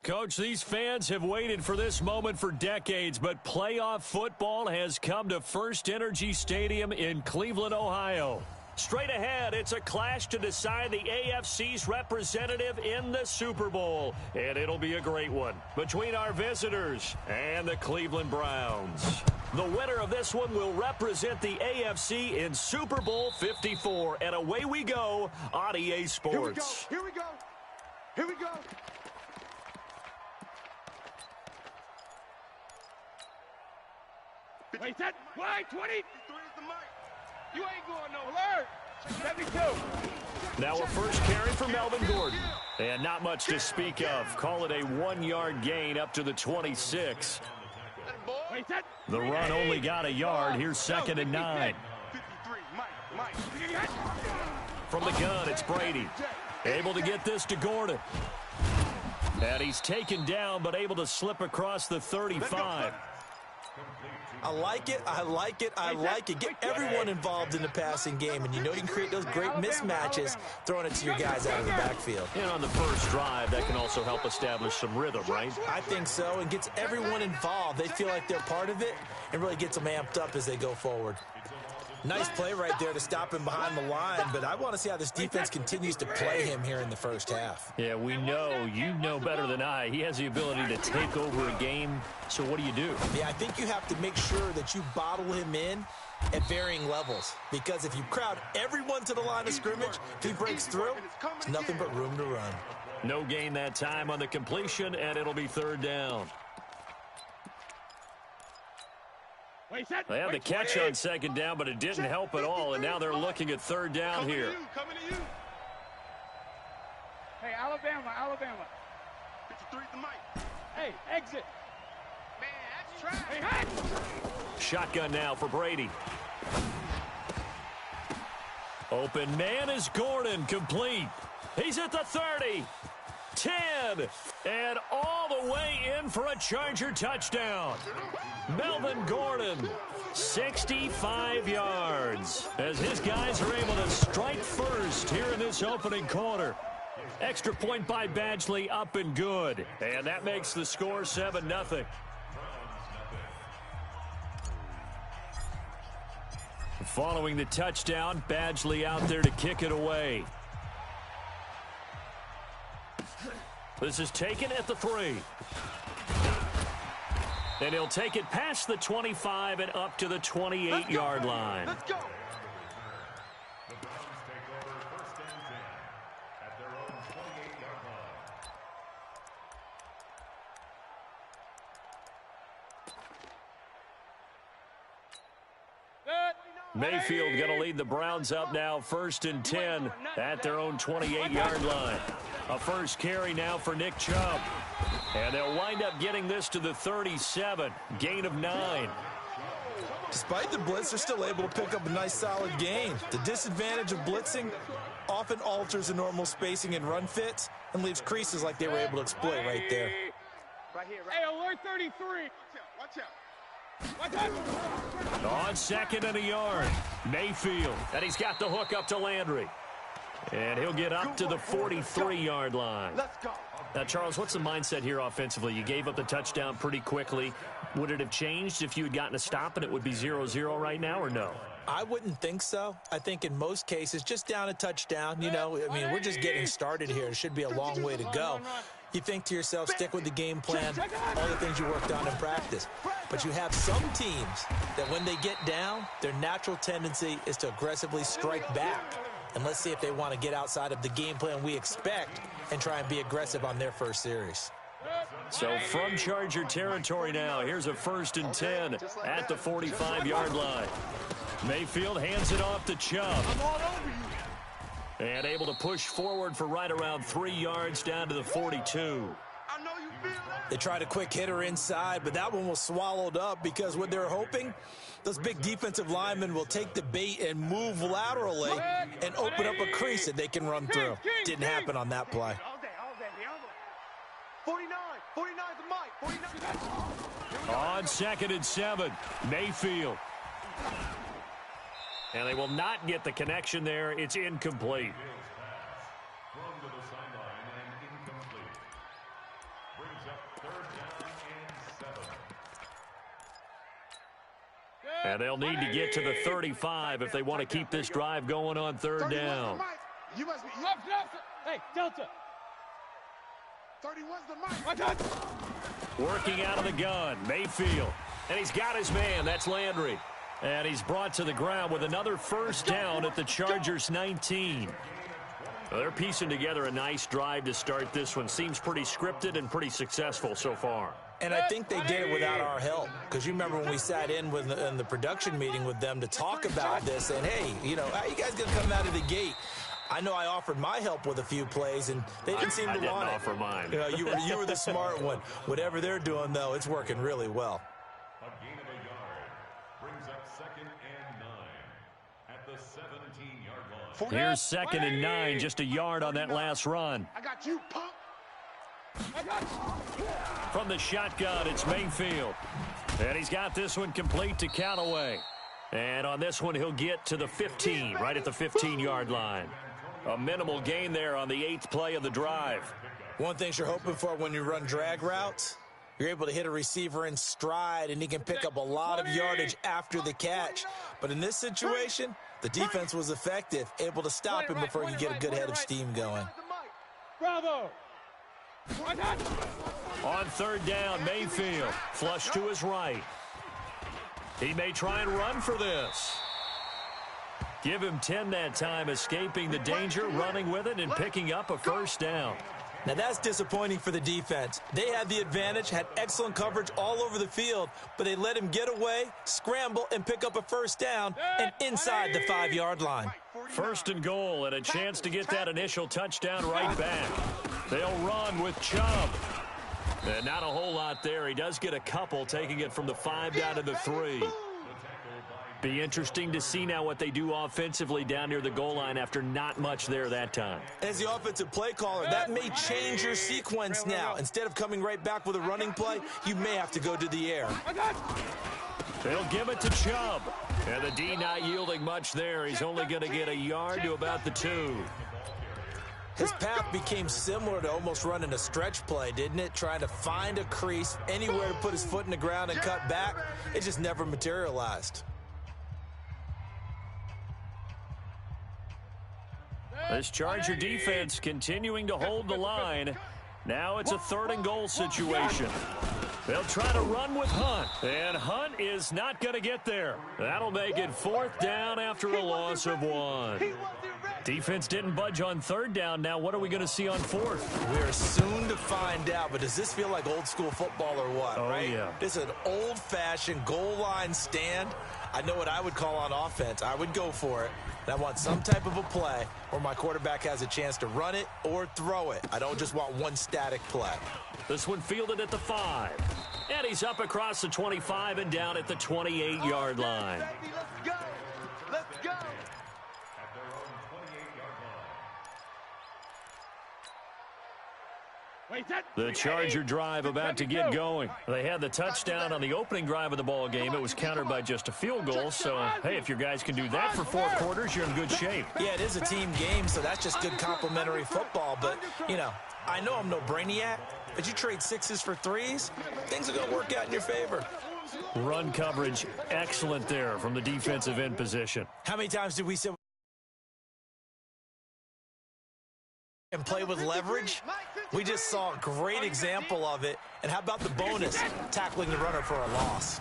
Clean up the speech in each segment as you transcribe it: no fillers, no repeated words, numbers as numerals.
Coach, these fans have waited for this moment for decades, but playoff football has come to First Energy Stadium in Cleveland, Ohio. Straight ahead, it's a clash to decide the AFC's representative in the Super Bowl, and it'll be a great one between our visitors and the Cleveland Browns. The winner of this one will represent the AFC in Super Bowl 54, and away we go on EA Sports. Here we go. Here we go. Wait, that wide 20. You ain't going no alert. 72. Now a first carry for Melvin Gordon. And not much to speak of. Call it a 1-yard gain up to the 26. The run only got a yard. Here's 2nd and 9. From the gun, it's Brady. Able to get this to Gordon. And he's taken down, but able to slip across the 35. I like it, I like it, I like it. Get everyone involved in the passing game, and you know you can create those great mismatches throwing it to your guys out of the backfield. And on the first drive, that can also help establish some rhythm, right? I think so, and gets everyone involved. They feel like they're part of it and really gets them amped up as they go forward. Nice play right there to stop him behind the line, but I want to see how this defense continues to play him here in the first half. Yeah, we know. You know better than I. He has the ability to take over a game, so what do you do? Yeah, I think you have to make sure that you bottle him in at varying levels, because if you crowd everyone to the line of scrimmage, if he breaks through, it's nothing but room to run. No gain that time on the completion, and it'll be 3rd down. They had the catch on 2nd down, but it didn't help at all, and now they're looking at 3rd down here. Coming to you. Hey, Alabama. 53 to Mike. Hey, exit. Man, that's trash. Hey, hey. Shotgun now for Brady. Open man is Gordon, complete. He's at the 30. 10, and all the way in for a Charger touchdown. Melvin Gordon, 65 yards, as his guys are able to strike first here in this opening quarter. Extra point by Badgley, up and good, and that makes the score 7-0. Following the touchdown, Badgley out there to kick it away. This is taken at the 3. And he'll take it past the 25 and up to the 28-yard line. Let's go. Mayfield going to lead the Browns up now, 1st and 10 at their own 28-yard line. A first carry now for Nick Chubb. And they'll wind up getting this to the 37. Gain of 9. Despite the blitz, they're still able to pick up a nice solid gain. The disadvantage of blitzing often alters the normal spacing and run fits and leaves creases like they were able to exploit right there. Right here, right. Hey, alert 33. Watch out. On 2nd and a yard, Mayfield. And he's got the hook up to Landry. And he'll get up to the 43-yard line. Let's go. Now, Charles, what's the mindset here offensively? You gave up the touchdown pretty quickly. Would it have changed if you had gotten a stop and it would be 0-0 right now, or no? I wouldn't think so. I think in most cases, just down a touchdown, you know, I mean, we're just getting started here. It should be a long way to go. You think to yourself, stick with the game plan, all the things you worked on in practice. But you have some teams that when they get down, their natural tendency is to aggressively strike back. And let's see if they want to get outside of the game plan we expect and try and be aggressive on their first series. So from Charger territory now, here's a 1st and 10 at the 45-yard line. Mayfield hands it off to Chubb. And able to push forward for right around 3 yards down to the 42. They tried a quick hitter inside, but that one was swallowed up because what they're hoping, those big defensive linemen will take the bait and move laterally and open up a crease that they can run through. Didn't happen on that play. 49 the mic. 49. On 2nd and 7, Mayfield. And they will not get the connection there. It's incomplete. And they'll need to get to the 35 if they want to keep this drive going on third down. You must be left. Hey, Delta. 31's the mic. Working out of the gun, Mayfield. And he's got his man. That's Landry. And he's brought to the ground with another first down at the Chargers' 19. Well, they're piecing together a nice drive to start this one. Seems pretty scripted and pretty successful so far. And I think they did it without our help. Because you remember when we sat in the production meeting with them to talk about this. And, hey, you know, how you guys going to come out of the gate? I know I offered my help with a few plays, and they didn't seem to want it. I didn't offer mine. You know, you were the smart one. Whatever they're doing, though, it's working really well. A gain of a yard brings up 2nd and 9 at the 17-yard line. Here's 2nd and 9, just a yard on that last run. I got you, punk. From the shotgun, it's Mayfield. And he's got this one complete to Callaway. And on this one, he'll get to the 15, right at the 15-yard line. A minimal gain there on the 8th play of the drive. One thing you're hoping for when you run drag routes, you're able to hit a receiver in stride, and he can pick up a lot of yardage after the catch. But in this situation, the defense was effective, able to stop him before he get a good head of steam going. Bravo. On third down, Mayfield, flush to his right. He may try and run for this. Give him 10 that time, escaping the danger, running with it, and picking up a first down. Now, that's disappointing for the defense. They had the advantage, had excellent coverage all over the field, but they let him get away, scramble, and pick up a first down and inside the 5-yard line. First and goal, and a chance to get that initial touchdown right back. They'll run with Chubb. And not a whole lot there. He does get a couple, taking it from the 5 down to the 3. Be interesting to see now what they do offensively down near the goal line after not much there that time. As the offensive play caller, that may change your sequence now. Instead of coming right back with a running play, you may have to go to the air. They'll give it to Chubb. And the D not yielding much there. He's only going to get a yard to about the 2. His path became similar to almost running a stretch play, didn't it? Trying to find a crease, anywhere to put his foot in the ground and cut back. It just never materialized. This Charger defense continuing to hold the line. Now it's a 3rd and goal situation. They'll try to run with Hunt. And Hunt is not going to get there. That'll make it 4th down after a loss of 1. Defense didn't budge on 3rd down. Now what are we going to see on 4th? We're soon to find out, but does this feel like old school football or what, right? Yeah. This is an old-fashioned goal line stand. I know what I would call on offense. I would go for it. And I want some type of a play where my quarterback has a chance to run it or throw it. I don't just want one static play. This one fielded at the 5. And he's up across the 25 and down at the 28-yard line. Let's go. Let's go. The Charger drive about to get going. They had the touchdown on the opening drive of the ball game. It was countered by just a field goal. So, hey, if your guys can do that for 4 quarters, you're in good shape. Yeah, it is a team game, so that's just good complimentary football. But, you know, I know I'm no brainiac, but you trade 6s for 3s, things are going to work out in your favor. Run coverage, excellent there from the defensive end position. How many times did we say and play with leverage? We just saw a great example of it. And how about the bonus, tackling the runner for a loss?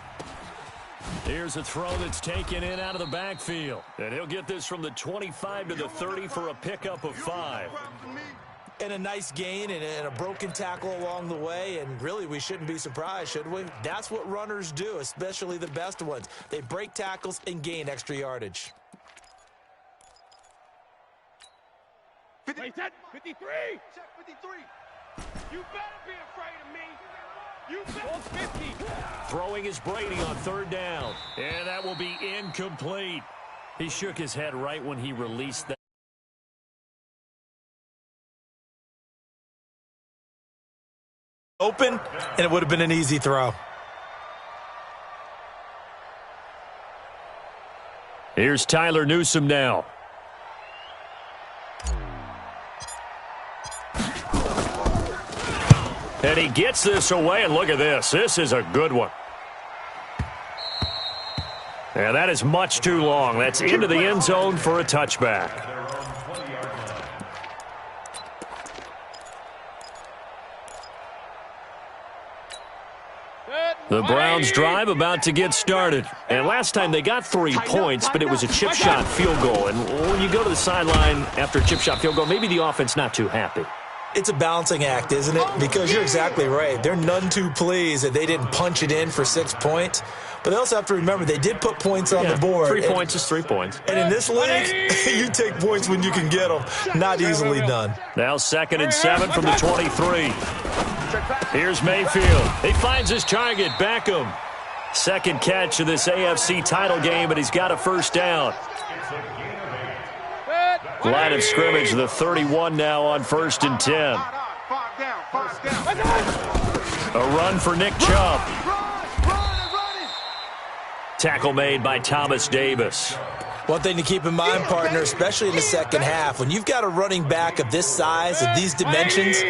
Here's a throw that's taken in out of the backfield. And he'll get this from the 25 to the 30 for a pickup of 5. And a nice gain and a broken tackle along the way. And really, we shouldn't be surprised, should we? That's what runners do, especially the best ones. They break tackles and gain extra yardage. 53. Check 53. You better be afraid of me. You better. 50. Throwing is Brady on 3rd down. And that will be incomplete. He shook his head right when he released that. Open, and it would have been an easy throw. Here's Tyler Newsome now. And he gets this away, and look at this. This is a good one. And that is much too long. That's into the end zone for a touchback. The Browns drive about to get started. And last time they got 3 points, but it was a chip shot field goal. And when you go to the sideline after a chip shot field goal, maybe the offense not too happy. It's a balancing act, isn't it? Because you're exactly right. They're none too pleased that they didn't punch it in for 6 points. But they also have to remember they did put points on the board. 3 points is 3 points. And in this league, you take points when you can get them. Not easily done. Now 2nd and 7 from the 23. Here's Mayfield. He finds his target, Beckham. Second catch of this AFC title game, but he's got a first down. Line of scrimmage, the 31 now on 1st and 10. A run for Nick Chubb. Tackle made by Thomas Davis. One thing to keep in mind, partner, especially in the second half, when you've got a running back of this size, of these dimensions,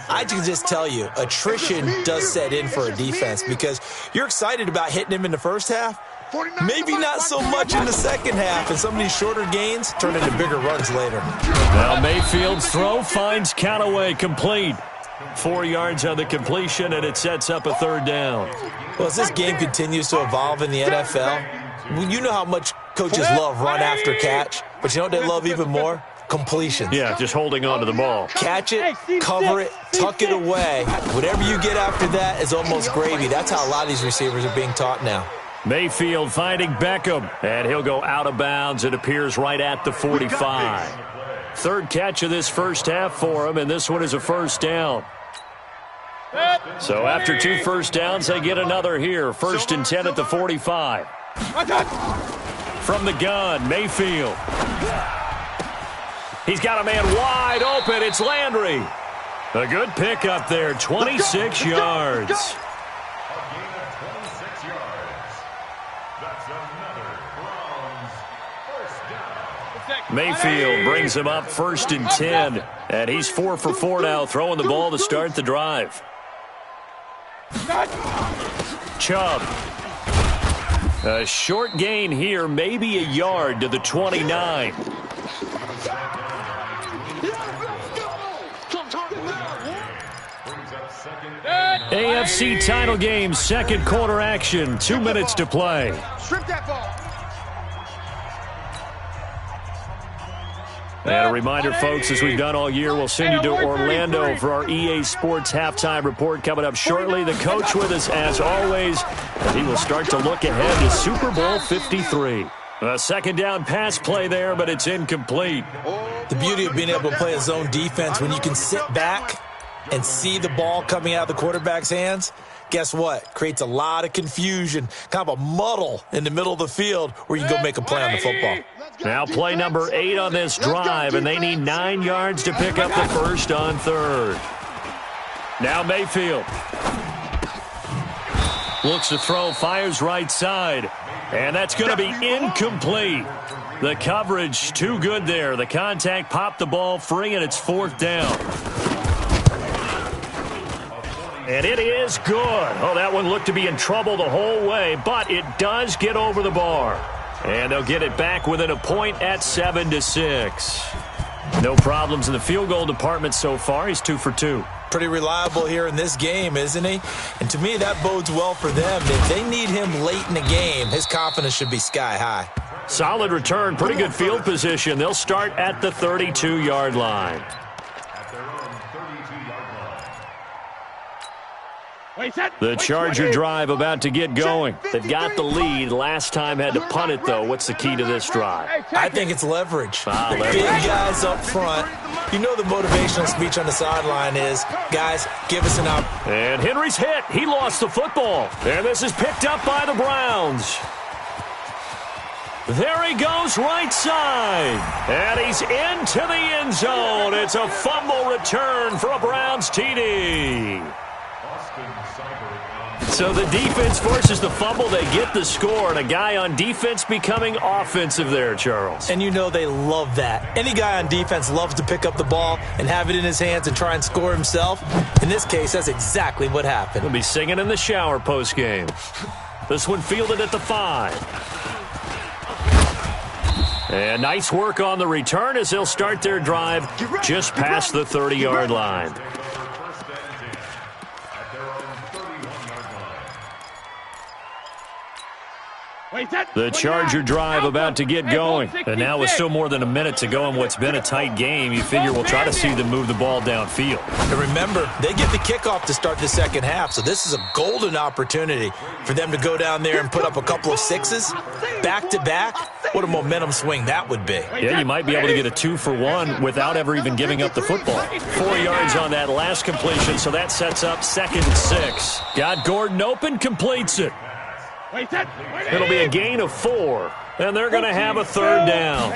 I can just tell you, attrition does set in for a defense because you're excited about hitting him in the first half. Maybe not so much in the second half, and some of these shorter gains turn into bigger runs later. Now Mayfield's throw finds Callaway complete. 4 yards on the completion, and it sets up a third down. Well, as this game continues to evolve in the NFL, you know how much coaches love run after catch, but you know what they love even more? Completions. Yeah, just holding on to the ball. Catch it, cover it, tuck it away. Whatever you get after that is almost gravy. That's how a lot of these receivers are being taught now. Mayfield finding Beckham, and he'll go out of bounds. It appears right at the 45. Third catch of this first half for him, and this one is a first down. So after 2 first downs, they get another here. 1st and 10 at the 45. From the gun, Mayfield. He's got a man wide open. It's Landry. A good pickup there, 26 yards. Mayfield brings him up 1st and 10. And he's 4 for 4 now, throwing the ball to start the drive. Chubb. A short gain here, maybe a yard to the 29. AFC title game, second quarter action. 2 minutes to play. And a reminder, folks, as we've done all year, we'll send you to Orlando for our EA Sports halftime report coming up shortly. The coach with us, as always, and he will start to look ahead to Super Bowl 53. A second down pass play there, but it's incomplete. The beauty of being able to play a zone defense when you can sit back and see the ball coming out of the quarterback's hands, guess what? Creates a lot of confusion, kind of a muddle in the middle of the field where you go make a play on the football. Now play number 8 on this drive, and they need 9 yards to pick up the first on 3rd. Now Mayfield. Looks to throw, fires right side, and that's going to be incomplete. The coverage too good there. The contact popped the ball free, and it's 4th down. And it is good. Oh, that one looked to be in trouble the whole way, but it does get over the bar. And they'll get it back within a point at 7-6. No problems in the field goal department so far. He's 2 for 2. Pretty reliable here in this game, isn't he? And to me, that bodes well for them. If they need him late in the game, his confidence should be sky high. Solid return, pretty good field position. They'll start at the 32-yard line. The Charger drive about to get going. They've got the lead. Last time had to punt it, though. What's the key to this drive? I think it's leverage. Leverage. Big guys up front. You know the motivational speech on the sideline is, guys, give us an out. And Henry's hit. He lost the football. And this is picked up by the Browns. There he goes, right side. And he's into the end zone. It's a fumble return for a Browns TD. So the defense forces the fumble. They get the score, and a guy on defense becoming offensive there, Charles. And you know they love that. Any guy on defense loves to pick up the ball and have it in his hands and try and score himself. In this case, that's exactly what happened. He'll be singing in the shower postgame. This one fielded at the 5. And nice work on the return as they'll start their drive just past the 30-yard line. The Charger drive about to get going. And now with still more than a minute to go in what's been a tight game, you figure we'll try to see them move the ball downfield. And remember, they get the kickoff to start the second half, so this is a golden opportunity for them to go down there and put up a couple of sixes back-to-back. What a momentum swing that would be. Yeah, you might be able to get a 2-for-1 without ever even giving up the football. 4 yards on that last completion, so that sets up 2nd and 6. Got Gordon open, completes it. It'll be a gain of 4, and they're going to have a 3rd down.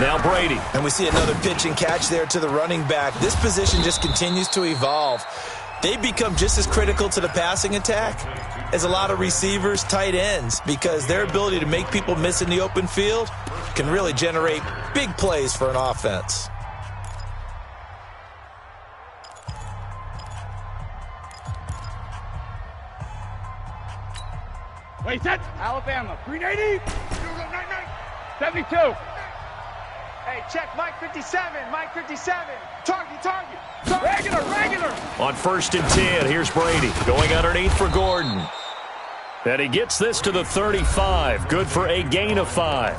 Now Brady. And we see another pitch and catch there to the running back. This position just continues to evolve. They become just as critical to the passing attack as a lot of receivers, tight ends, because their ability to make people miss in the open field can really generate big plays for an offense. Wait, set. Alabama. 380. 72. Hey, check Mike 57. Mike 57. Target. Regular. On 1st and 10, here's Brady going underneath for Gordon. And he gets this to the 35. Good for a gain of 5.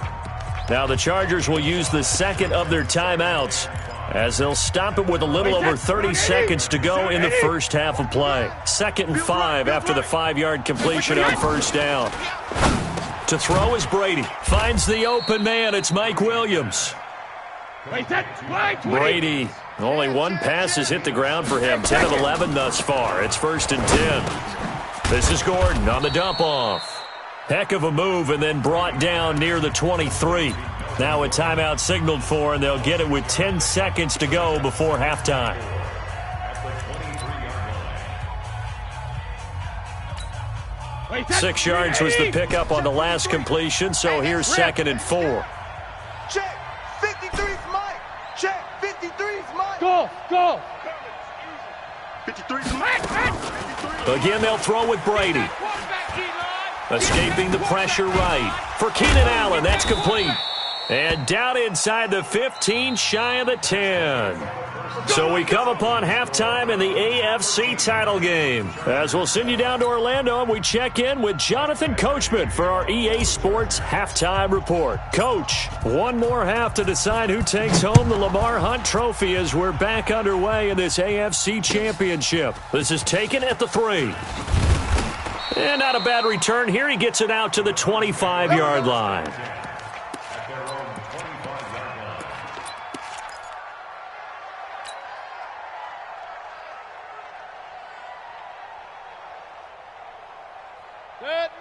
Now the Chargers will use the second of their timeouts as they'll stop it with a little over 30 seconds to go in the first half of play. 2nd and 5 after the 5-yard completion on 1st down. To throw is Brady. Finds the open man. It's Mike Williams. Brady, only one pass has hit the ground for him. 10 of 11 thus far. It's 1st and 10. This is Gordon on the dump-off. Heck of a move and then brought down near the 23. Now a timeout signaled for, and they'll get it with 10 seconds to go before halftime. 6 yards was the pickup on the last completion, so here's 2nd and 4. Check. 53's Mike. Check. 53's Mike. Go. 53's Mike. Again, they'll throw with Brady. Escaping the pressure right. For Keenan Allen, that's complete. And down inside the 15, shy of the 10. So we come upon halftime in the AFC title game. As we'll send you down to Orlando, and we check in with Jonathan Coachman for our EA Sports Halftime Report. Coach, one more half to decide who takes home the Lamar Hunt Trophy as we're back underway in this AFC Championship. This is taken at the 3. And not a bad return here. He gets it out to the 25-yard line.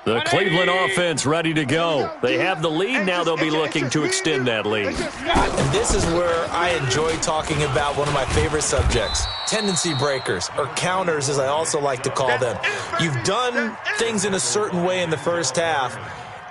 The Cleveland offense ready to go. They have the lead. Now they'll be looking to extend that lead. And this is where I enjoy talking about one of my favorite subjects, tendency breakers, or counters as I also like to call them. You've done things in a certain way in the first half,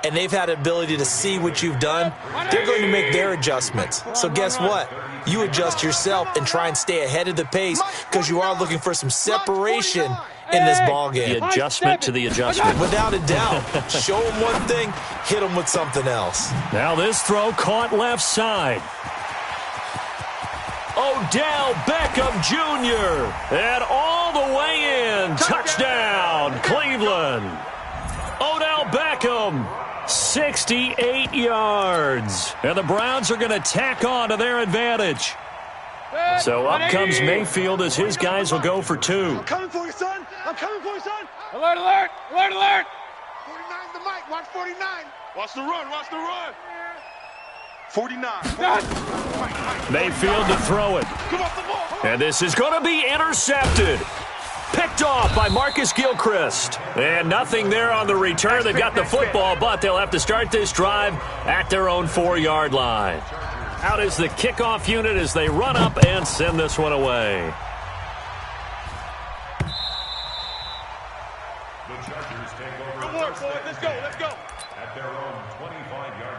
and they've had the ability to see what you've done. They're going to make their adjustments. So guess what? You adjust yourself and try and stay ahead of the pace because you are looking for some separation in this ball game. The adjustment to the adjustment. Without a doubt. Show them one thing, hit them with something else. Now this throw caught left side. Odell Beckham Jr. And all the way in. Touchdown, Cleveland. Odell Beckham, 68 yards. And the Browns are going to tack on to their advantage. So up comes Mayfield as his guys will go for 2. I'm coming for you, son. I'm coming for you, son. Alert. 49's the mic. Watch 49. Watch the run. 49. Mayfield to throw it. Come off the ball. And this is going to be intercepted. Picked off by Marcus Gilchrist. And nothing there on the return. They got the football, but they'll have to start this drive at their own 4-yard line. Out is the kickoff unit as they run up and send this one away. The Chargers take over. Good work, boys. Let's go. At their own 25-yard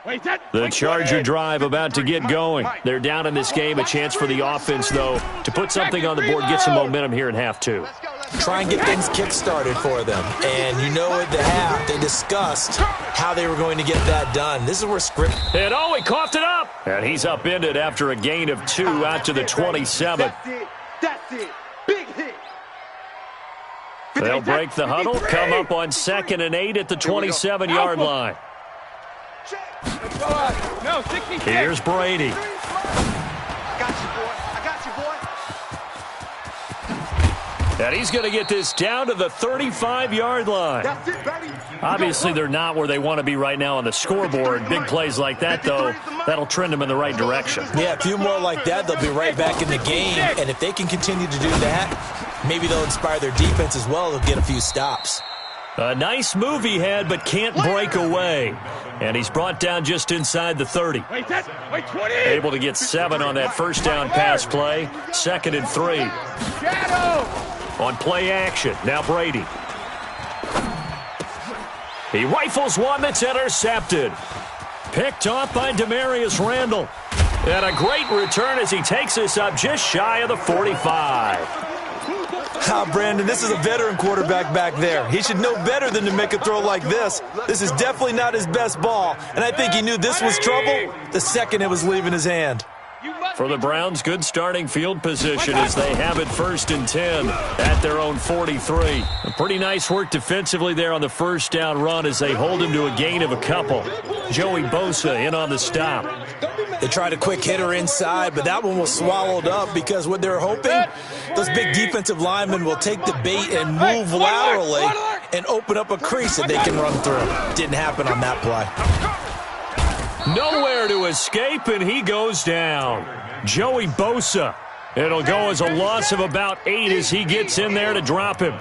line. The Charger drive about to get going. They're down in this game. A chance for the offense, though, to put something on the board, get some momentum here in half 2. Let's go. try and get things kick-started for them. And you know at the half, they discussed how they were going to get that done. This is where script. And oh, he coughed it up. And he's upended after a gain of 2 out to the 27. That's it. Big hit. They'll break the huddle, come up on 2nd and 8 at the 27-yard line. No, 66. Here's Brady. And he's going to get this down to the 35-yard line. That's it, baby. Obviously, they're not where they want to be right now on the scoreboard. Big plays like that, though, that'll trend them in the right direction. Yeah, a few more like that, they'll be right back in the game. And if they can continue to do that, maybe they'll inspire their defense as well. They'll get a few stops. A nice move he had, but can't break away. And he's brought down just inside the 30. Wait, 20. Able to get 7 on that first down pass play. 2nd and 3. Shadow. On play action, now Brady. He rifles one that's intercepted. Picked off by Demarius Randall. And a great return as he takes us up just shy of the 45. Brandon, this is a veteran quarterback back there. He should know better than to make a throw like this. This is definitely not his best ball. And I think he knew this was trouble the second it was leaving his hand. For the Browns, good starting field position as they have it 1st and 10 at their own 43. A pretty nice work defensively there on the first down run as they hold him to a gain of a couple. Joey Bosa in on the stop. They tried a quick hitter inside, but that one was swallowed up because what they're hoping, those big defensive linemen will take the bait and move laterally and open up a crease that they can run through. Didn't happen on that play. Nowhere to escape, and he goes down. Joey Bosa. It'll go as a loss of about 8 as he gets in there to drop him.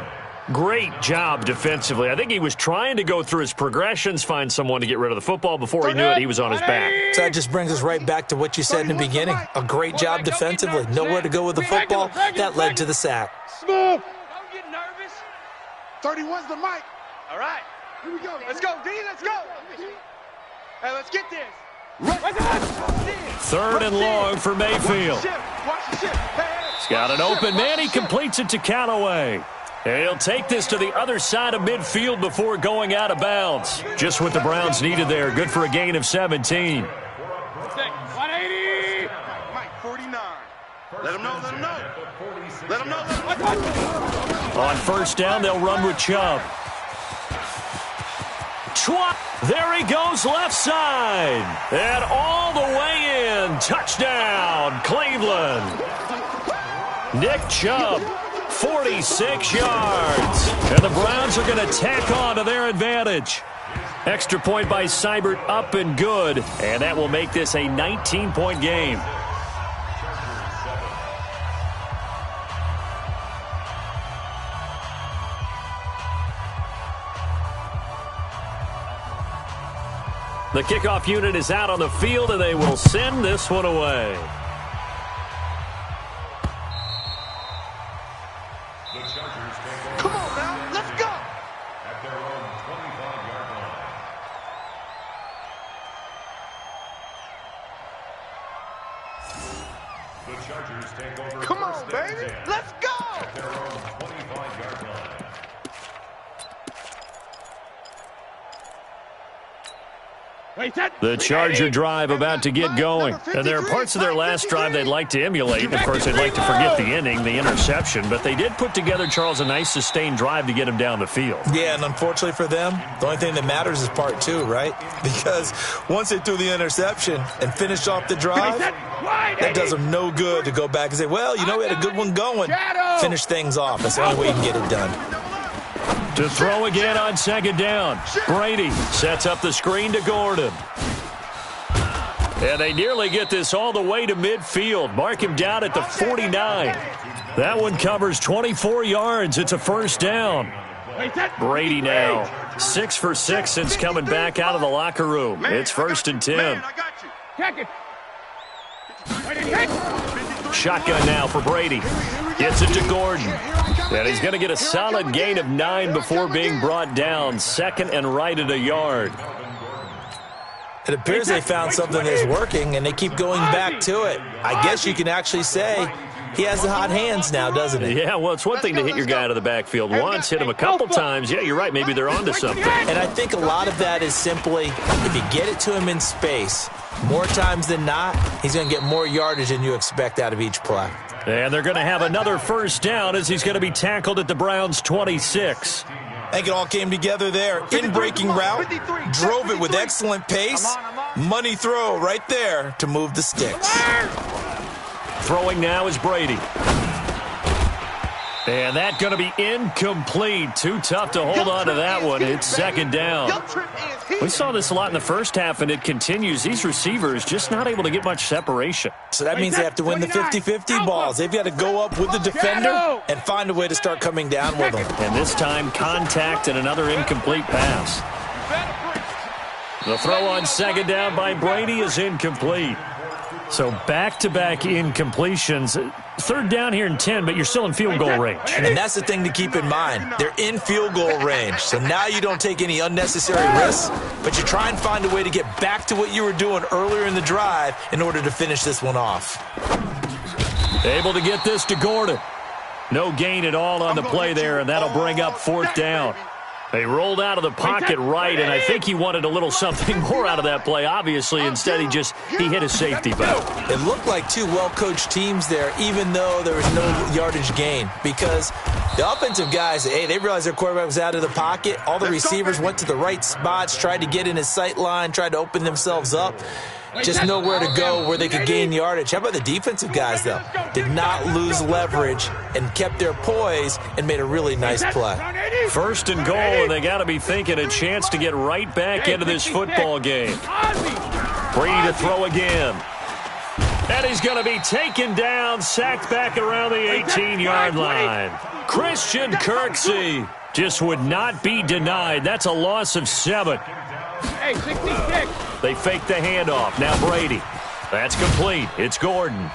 Great job defensively. I think he was trying to go through his progressions, find someone to get rid of the football. Before he knew it, he was on his back. So that just brings us right back to what you said in the beginning. A great job defensively. Nowhere to go with the football. That led to the sack. Smooth. Don't get nervous. 31's the mic. All right. Here we go. Let's go, D. Let's go. Hey, let's get this. 3rd and long for Mayfield. He's got an open man. He completes it to Callaway. And he'll take this to the other side of midfield before going out of bounds. Just what the Browns needed there. Good for a gain of 17. 180. Mike, 49. Let him know, let him know. Let him know, let him know. On first down, they'll run with Chubb. There he goes left side. And all the way in. Touchdown, Cleveland. Nick Chubb, 46 yards. And the Browns are going to tack on to their advantage. Extra point by Seibert up and good. And that will make this a 19-point game. The kickoff unit is out on the field, and they will send this one away. The Chargers take over. Come on now, let's go. At their own 25-yard line. The Chargers take over. Come on, 1st and baby. 10 Let's go. At their own 25-yard line. The Charger drive about to get going. And there are parts of their last drive they'd like to emulate. Of course, they'd like to forget the ending, the interception. But they did put together, Charles, a nice sustained drive to get him down the field. Yeah, and unfortunately for them, the only thing that matters is part 2, right? Because once they threw the interception and finished off the drive, that does them no good to go back and say, well, you know, we had a good one going. Finish things off. That's the only way you can get it done. To throw again on 2nd down. Brady sets up the screen to Gordon. And they nearly get this all the way to midfield. Mark him down at the 49. That one covers 24 yards. It's a first down. Brady now 6 for 6 since coming back out of the locker room. It's 1st and 10. Shotgun now for Brady. Gets it to Gordon. And he's going to get a solid gain of 9 before being brought down. 2nd and right at a yard. It appears they found something that's working, and they keep going back to it. I guess you can actually say he has the hot hands now, doesn't he? Yeah, well, it's one thing to hit your guy out of the backfield once, hit him a couple times. Yeah, you're right. Maybe they're onto something. And I think a lot of that is simply if you get it to him in space, more times than not, he's going to get more yardage than you expect out of each play. And they're going to have another first down as he's going to be tackled at the Browns' 26. I think it all came together there. In-breaking route, drove it with excellent pace. Money throw right there to move the sticks. Throwing now is Brady. And that's going to be incomplete. Too tough to hold on to that one. It's second down. We saw this a lot in the first half, and it continues. These receivers just not able to get much separation. So that means they have to win the 50-50 balls. They've got to go up with the defender and find a way to start coming down with them. And this time, contact and another incomplete pass. The throw on second down by Brady is incomplete. So back-to-back incompletions. Third down here in 10, but you're still in field goal range. And that's the thing to keep in mind. They're in field goal range. So now you don't take any unnecessary risks, but you try and find a way to get back to what you were doing earlier in the drive in order to finish this one off. Able to get this to Gordon. No gain at all on the play there, and that'll bring up fourth down. They rolled out of the pocket right, and I think he wanted a little something more out of that play. Obviously, instead he hit his safety valve. It looked like two well-coached teams there, even though there was no yardage gain, because the offensive guys, hey, they realized their quarterback was out of the pocket. All the receivers went to the right spots, tried to get in his sight line, tried to open themselves up. Just nowhere to go where they could gain yardage. How about the defensive guys, though? Did not lose leverage and kept their poise and made a really nice play. First and goal, and they got to be thinking a chance to get right back into this football game. Brady to throw again. And he's going to be taken down, sacked back around the 18-yard line. Christian Kirksey just would not be denied. That's a loss of 7. Hey, 66. They fake the handoff. Now Brady. That's complete. It's Gordon.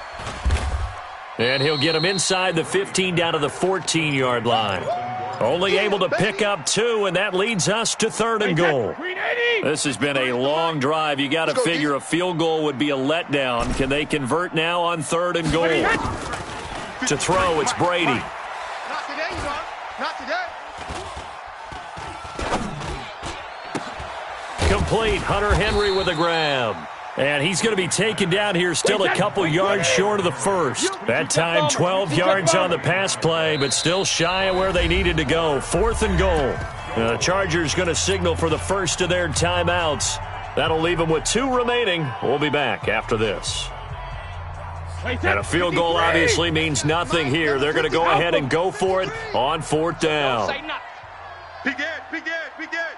And he'll get him inside the 15 down to the 14-yard line. Only able to pick up 2, and that leads us to third and goal. This has been a long drive. You got to figure a field goal would be a letdown. Can they convert now on third and goal? To throw, it's Brady. Not today, you know. Not today. Complete. Hunter Henry with a grab. And he's going to be taken down here still a couple yards short of the first. That time 12 yards on the pass play, but still shy of where they needed to go. Fourth and goal. The Chargers going to signal for the first of their timeouts. That'll leave them with 2 remaining. We'll be back after this. And a field goal obviously means nothing here. They're going to go ahead and go for it on fourth down. Big edge, big edge, big edge.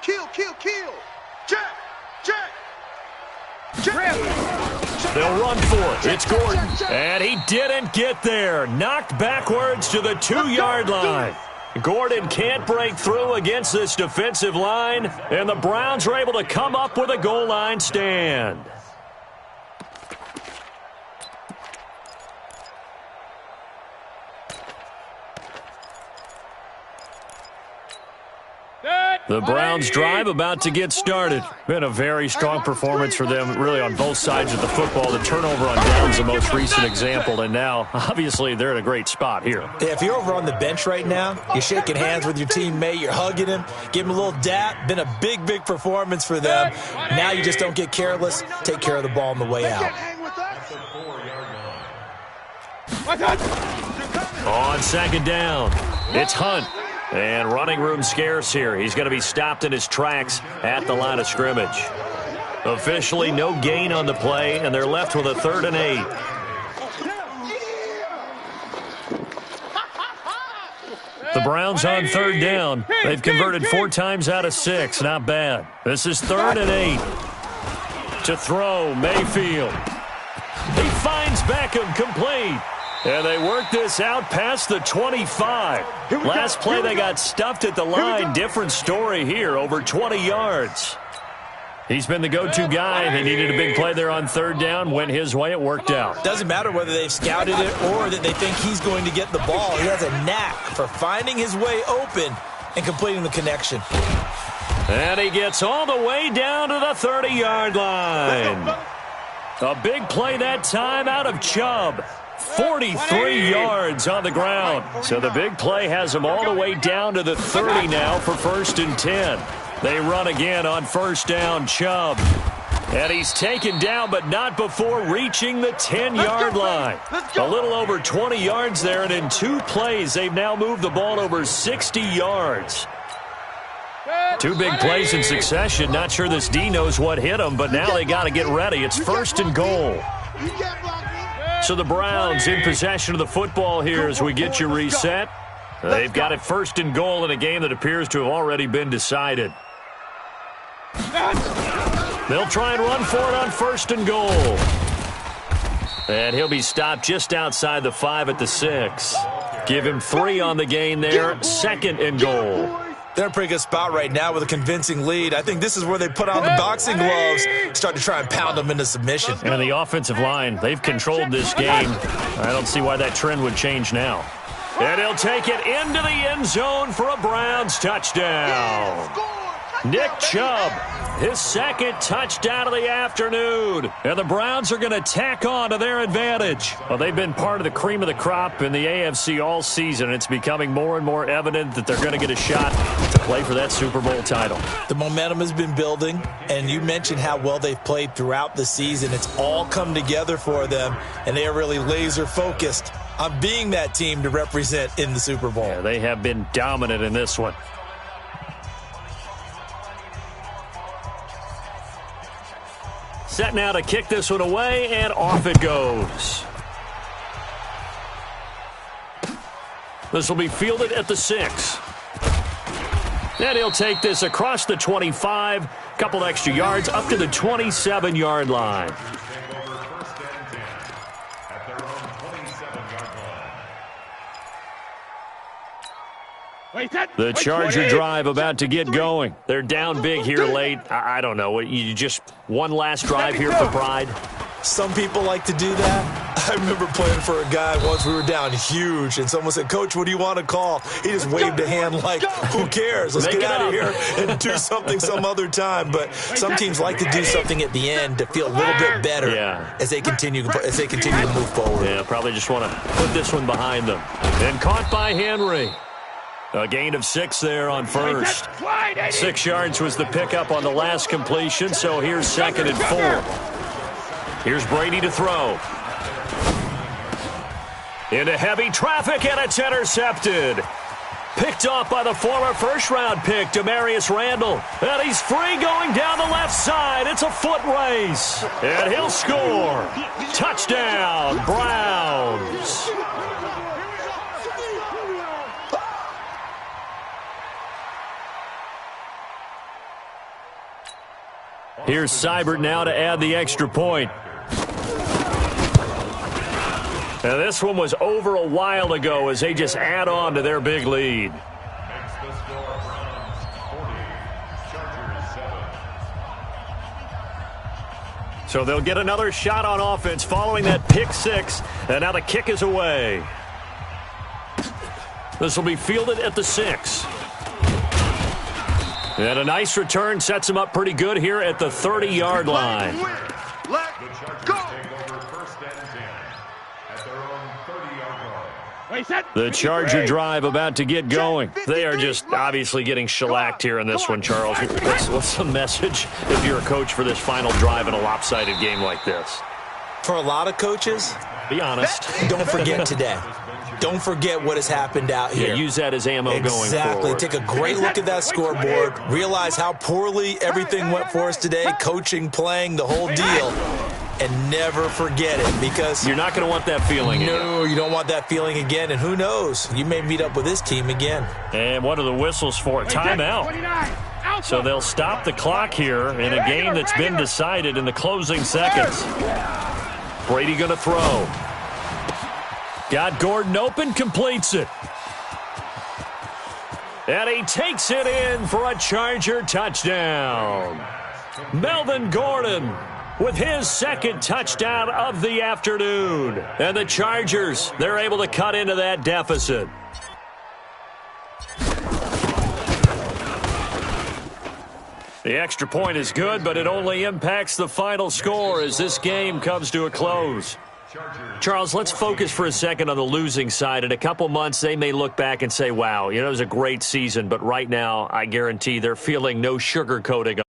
Kill, kill, kill. Check, check. They'll run for it. It's Gordon. And he didn't get there. Knocked backwards to the 2-yard line. Gordon can't break through against this defensive line. And the Browns are able to come up with a goal line stand. The Browns drive about to get started. Been a very strong performance for them, really, on both sides of the football. The turnover on downs the most recent example, and now, obviously, they're in a great spot here. Yeah, if you're over on the bench right now, you're shaking hands with your teammate, you're hugging him, give him a little dap. Been a big, big performance for them. Now you just don't get careless. Take care of the ball on the way out. On second down, it's Hunt. And running room scarce here. He's going to be stopped in his tracks at the line of scrimmage. Officially no gain on the play, and they're left with a 3rd and 8. The Browns on third down. They've converted 4 times out of 6. Not bad. This is 3rd and 8. To throw, Mayfield. He finds Beckham, complete. And they work this out past the 25. Last play, they got stuffed at the line. Different story here, over 20 yards. He's been the go-to guy. They needed a big play there on third down. Went his way. It worked out. Doesn't matter whether they've scouted it or that they think he's going to get the ball. He has a knack for finding his way open and completing the connection. And he gets all the way down to the 30-yard line. A big play that time out of Chubb. 43 yards on the ground. So the big play has them all the way down to the 30 now for 1st and 10. They run again on 1st down, Chubb. And he's taken down, but not before reaching the 10-yard line. A little over 20 yards there, and in 2 plays, they've now moved the ball over 60 yards. 2 big plays in succession. Not sure this D knows what hit him, but now they got to get ready. It's 1st and goal. So the Browns in possession of the football here as we get you reset. They've got it 1st and goal in a game that appears to have already been decided. They'll try and run for it on 1st and goal. And he'll be stopped just outside the 5 at the 6. Give him 3 on the gain there. 2nd and goal. They're in a pretty good spot right now with a convincing lead. I think this is where they put on the boxing gloves, start to try and pound them into submission. And the offensive line, they've controlled this game. I don't see why that trend would change now. And he'll take it into the end zone for a Browns touchdown. Nick Chubb, his 2nd touchdown of the afternoon. And the Browns are going to tack on to their advantage. Well, they've been part of the cream of the crop in the AFC all season. It's becoming more and more evident that they're going to get a shot to play for that Super Bowl title. The momentum has been building, and you mentioned how well they've played throughout the season. It's all come together for them, and they are really laser-focused on being that team to represent in the Super Bowl. Yeah, they have been dominant in this one. Set now to kick this one away, and off it goes. This will be fielded at the 6. And he'll take this across the 25, couple extra yards up to the 27-yard line. The Charger drive about to get going. They're down big here late. I don't know. You just one last drive here for pride? Some people like to do that. I remember playing for a guy once. We were down huge, and someone said, "Coach, what do you want to call?" He just waved a hand like, who cares? Let's get out of here and do something some other time. But some teams like to do something at the end to feel a little bit better as they continue to move forward. Yeah, probably just want to put this one behind them. And caught by Henry. A gain of 6 there on 1st. 6 yards was the pickup on the last completion, so here's 2nd and 4. Here's Brady to throw. Into heavy traffic, and it's intercepted. Picked off by the former first-round pick, Demarius Randall. And he's free going down the left side. It's a foot race. And he'll score. Touchdown, Browns. Here's Seibert now to add the extra point. And this one was over a while ago as they just add on to their big lead. So they'll get another shot on offense following that pick 6. And now the kick is away. This will be fielded at the 6. And a nice return sets him up pretty good here at the 30-yard line. The Charger drive about to get going. They are just obviously getting shellacked here in this one, Charles. What's the message if you're a coach for this final drive in a lopsided game like this? For a lot of coaches, be honest. Don't forget today. Don't forget what has happened out here. Yeah, use that as ammo going forward. Exactly. Take a great look at that scoreboard. Realize how poorly everything went for us today. Coaching, playing, the whole deal. And never forget it, because you're not going to want that feeling again. No, you don't want that feeling again. And who knows? You may meet up with this team again. And what are the whistles for? Timeout. So they'll stop the clock here in a game that's been decided in the closing seconds. Brady going to throw. Got Gordon open, completes it. And he takes it in for a Charger touchdown. Melvin Gordon with his 2nd touchdown of the afternoon. And the Chargers, they're able to cut into that deficit. The extra point is good, but it only impacts the final score as this game comes to a close. Charles, let's focus for a second on the losing side. In a couple months, they may look back and say, wow, it was a great season. But right now, I guarantee they're feeling no sugarcoating.